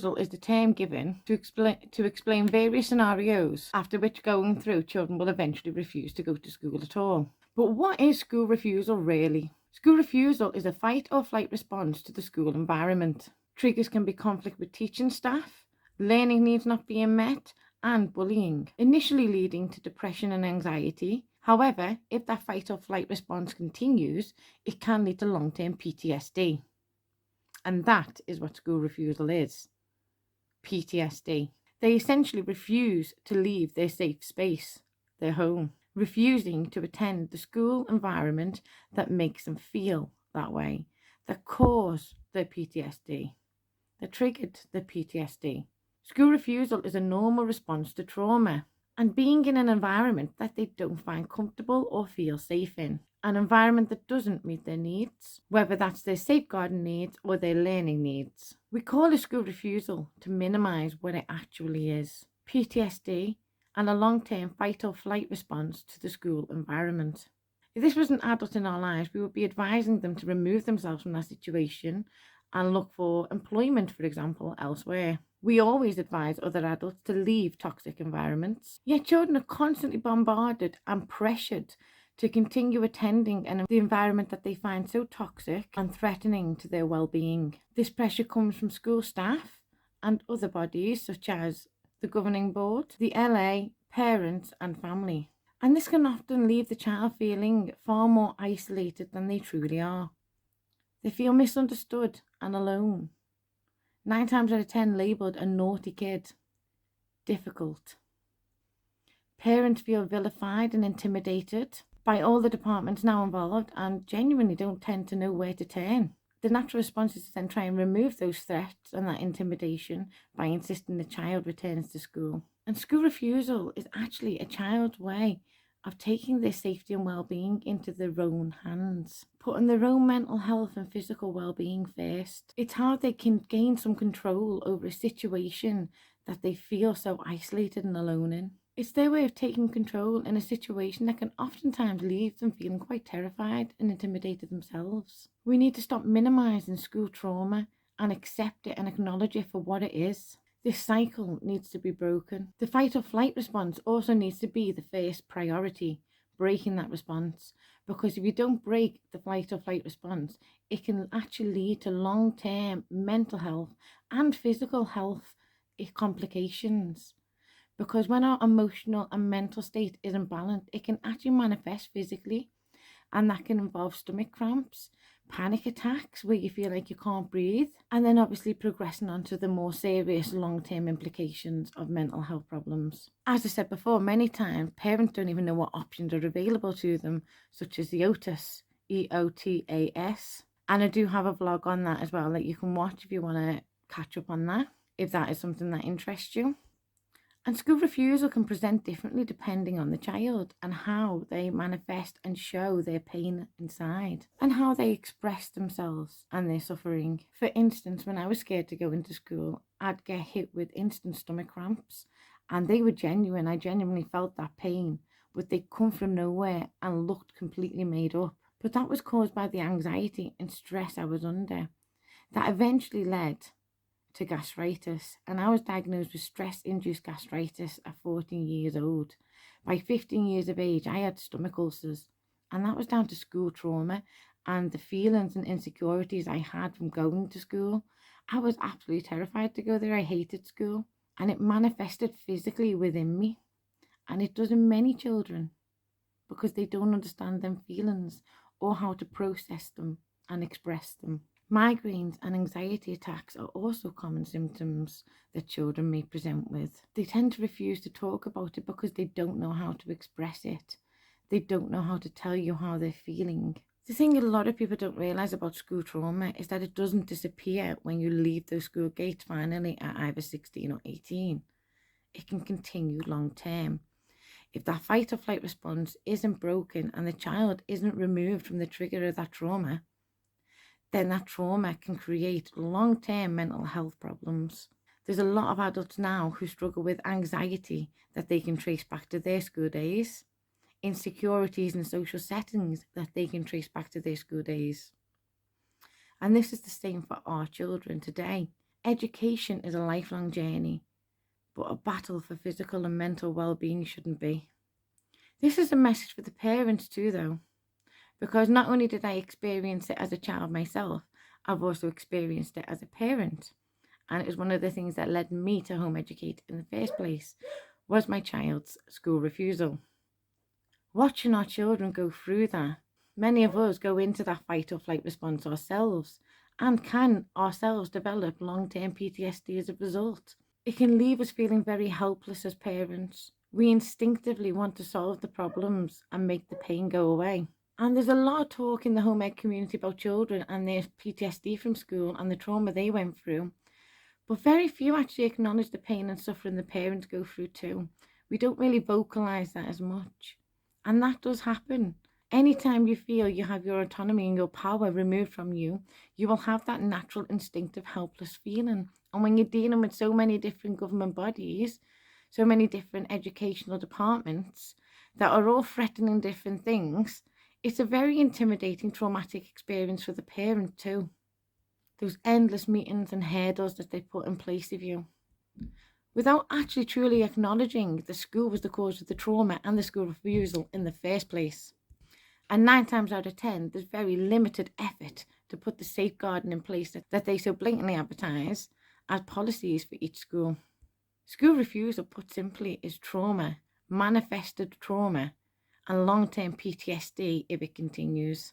refusal is the term given to explain various scenarios after which going through children will eventually refuse to go to school at all. But what is school refusal really? School refusal is a fight or flight response to the school environment. Triggers can be conflict with teaching staff, learning needs not being met, and bullying, initially leading to depression and anxiety. However, if that fight or flight response continues, it can lead to long-term PTSD. And that is what school refusal is. PTSD. They essentially refuse to leave their safe space, their home, refusing to attend the school environment that makes them feel that way, that cause their PTSD, that triggered the PTSD. School refusal is a normal response to trauma and being in an environment that they don't find comfortable or feel safe in. An environment that doesn't meet their needs, whether that's their safeguarding needs or their learning needs. We call a school refusal to minimize what it actually is: PTSD and a long-term fight or flight response to the school environment. If this was an adult in our lives, we would be advising them to remove themselves from that situation and look for employment, for example, elsewhere. We always advise other adults to leave toxic environments, yet children are constantly bombarded and pressured to continue attending the environment that they find so toxic and threatening to their well-being. This pressure comes from school staff and other bodies such as the governing board, the LA, parents and family. And this can often leave the child feeling far more isolated than they truly are. They feel misunderstood and alone. 9 times out of 10 labelled a naughty kid. Difficult. Parents feel vilified and intimidated by all the departments now involved and genuinely don't tend to know where to turn. The natural response is to then try and remove those threats and that intimidation by insisting the child returns to school. And school refusal is actually a child's way of taking their safety and well-being into their own hands, putting their own mental health and physical well-being first. It's how they can gain some control over a situation that they feel so isolated and alone in. It's their way of taking control in a situation that can oftentimes leave them feeling quite terrified and intimidated themselves. We need to stop minimizing school trauma and accept it and acknowledge it for what it is. This cycle needs to be broken. The fight or flight response also needs to be the first priority, breaking that response. Because if you don't break the fight or flight response, it can actually lead to long-term mental health and physical health complications. Because when our emotional and mental state isn't balanced, it can actually manifest physically. And that can involve stomach cramps, panic attacks where you feel like you can't breathe, and then obviously progressing on to the more serious long-term implications of mental health problems. As I said before, many times parents don't even know what options are available to them, such as the EOTAS, EOTAS. And I do have a vlog on that as well that you can watch if you want to catch up on that, if that is something that interests you. And school refusal can present differently depending on the child and how they manifest and show their pain inside and how they express themselves and their suffering. For instance, when I was scared to go into school, I'd get hit with instant stomach cramps and they were genuine. I genuinely felt that pain, but they come from nowhere and looked completely made up. But that was caused by the anxiety and stress I was under. That eventually led to gastritis, and I was diagnosed with stress-induced gastritis at 14 years old. By 15 years of age, I had stomach ulcers, and that was down to school trauma and the feelings and insecurities I had from going to school. I was absolutely terrified to go there. I hated school, and it manifested physically within me, and it does in many children because they don't understand them feelings or how to process them and express them. Migraines and anxiety attacks are also common symptoms that children may present with. They tend to refuse to talk about it because they don't know how to express it. They don't know how to tell you how they're feeling. The thing a lot of people don't realise about school trauma is that it doesn't disappear when you leave those school gates finally at either 16 or 18. It can continue long term. If that fight or flight response isn't broken and the child isn't removed from the trigger of that trauma, then that trauma can create long-term mental health problems. There's a lot of adults now who struggle with anxiety that they can trace back to their school days, insecurities in social settings that they can trace back to their school days. And this is the same for our children today. Education is a lifelong journey, but a battle for physical and mental well-being shouldn't be. This is a message for the parents too, though, because not only did I experience it as a child myself, I've also experienced it as a parent. And it was one of the things that led me to home educate in the first place, was my child's school refusal. Watching our children go through that, many of us go into that fight or flight response ourselves and can ourselves develop long-term PTSD as a result. It can leave us feeling very helpless as parents. We instinctively want to solve the problems and make the pain go away. And there's a lot of talk in the home ed community about children and their PTSD from school and the trauma they went through. But very few actually acknowledge the pain and suffering the parents go through too. We don't really vocalize that as much. And that does happen. Anytime you feel you have your autonomy and your power removed from you, you will have that natural instinctive helpless feeling. And when you're dealing with so many different government bodies, so many different educational departments that are all threatening different things, it's a very intimidating, traumatic experience for the parent too. Those endless meetings and hurdles that they put in place of you, without actually truly acknowledging the school was the cause of the trauma and the school refusal in the first place. And 9 times out of 10, there's very limited effort to put the safeguarding in place that they so blatantly advertise as policies for each school. School refusal, put simply, is trauma, manifested trauma, and long-term PTSD if it continues.